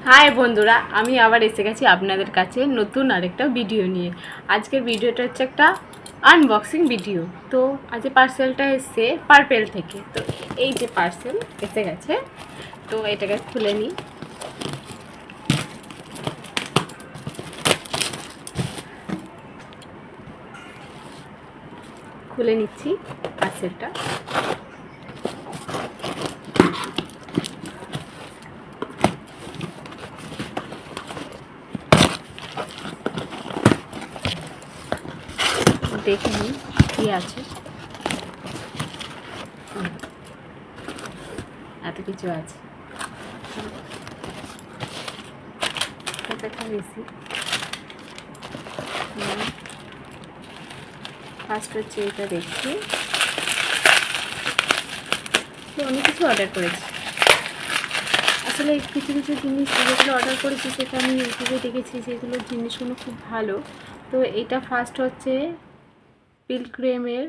High বন্ধুরা, আমি আবার এসে গেছি আপনাদের কাছে নতুন আরেকটা ভিডিও নিয়ে। আজকের ভিডিওটা হচ্ছে একটা আনবক্সিং ভিডিও। তো আজ পার্সেলটা এসছে পার্পেল থেকে। তো এই যে পার্সেল এসে গেছে, তো এটাকে খুলে নিই। খুলে নিচ্ছি পার্সেলটা। দেখে নিই কী আছে। এত কিছু আছে, একটা বেশি। ফার্স্ট হচ্ছে এটা দেখছি, অনেক কিছু অর্ডার করেছি। আসলে কিছু কিছু জিনিস যেগুলো অর্ডার করেছি সেটা আমি ইউটিউবে দেখেছি, সেগুলো জিনিসগুলো খুব ভালো। তো এটা ফার্স্ট হচ্ছে পিলগ্রিমের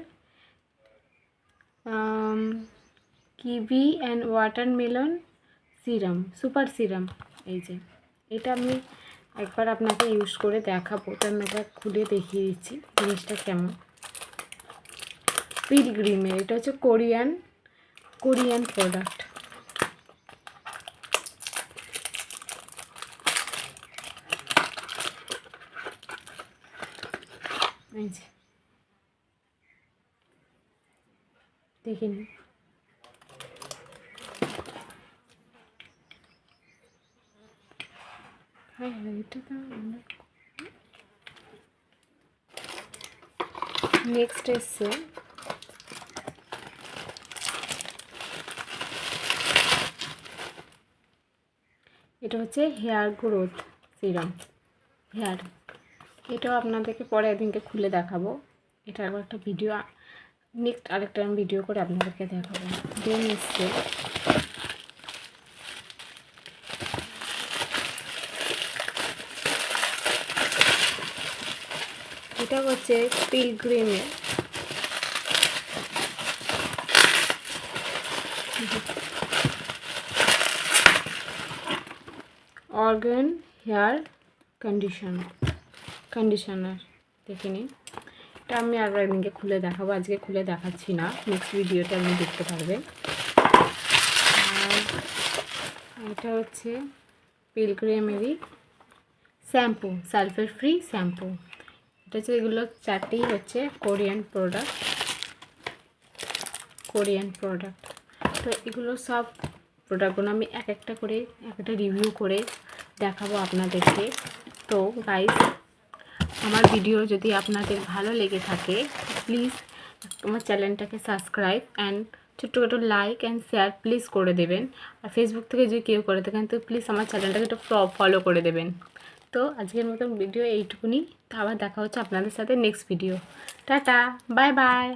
kiwi and watermelon serum, super serum. এই যে এটা আমি একবার আপনাকে ইউজ করে দেখাবো, তো আমি একবার খুলে দেখিয়ে দিচ্ছি জিনিসটা কেমন। পিলগ্রিমের এটা হচ্ছে কোরিয়ান প্রোডাক্ট। এই যে দেখে নিন। হ্যাঁ এটা তো নেক্সট এসছে এটা হচ্ছে হেয়ার গ্রোথ সিরাম, হেয়ার। এটাও আপনাদেরকে পরে একদিনকে খুলে দেখাবো। এটা আবার একটা ভিডিও, নেক্সট আরেকটা আমি ভিডিও করে আপনাদেরকে দেখাবো। দেন এসছে এটা হচ্ছে পিলগ্রিমের অর্গান হেয়ার কন্ডিশনার। দেখে নিন। এটা আমি আবার একদিনকে খুলে দেখাবো, আজকে খুলে দেখাচ্ছি না, নেক্সট ভিডিওতে আপনি দেখতে পারবেন। আর এটা হচ্ছে পিলগ্রিমেরই শ্যাম্পু, সালফার ফ্রি শ্যাম্পু। এটা হচ্ছে, এগুলো চারটেই হচ্ছে কোরিয়ান প্রোডাক্ট। তো এগুলো সব প্রোডাক্টগুলো আমি এক একটা রিভিউ করে দেখাবো আপনাদেরকে। তো গাইস, আমার ভিডিও যদি আপনাদের ভালো লেগে থাকে প্লিজ আমার চ্যানেলটাকে সাবস্ক্রাইব অ্যান্ড ছোট্ট লাইক অ্যান্ড শেয়ার প্লিজ করে দেবেন। আর ফেসবুক থেকে যদি কেউ করে থাকেন তো প্লিজ আমার চ্যানেলটাকে একটু ফলো করে দেবেন। তো আজকের মতন ভিডিও এইটুকুনি। তো আবার দেখা হচ্ছে আপনাদের সাথে next video. Tata, bye bye.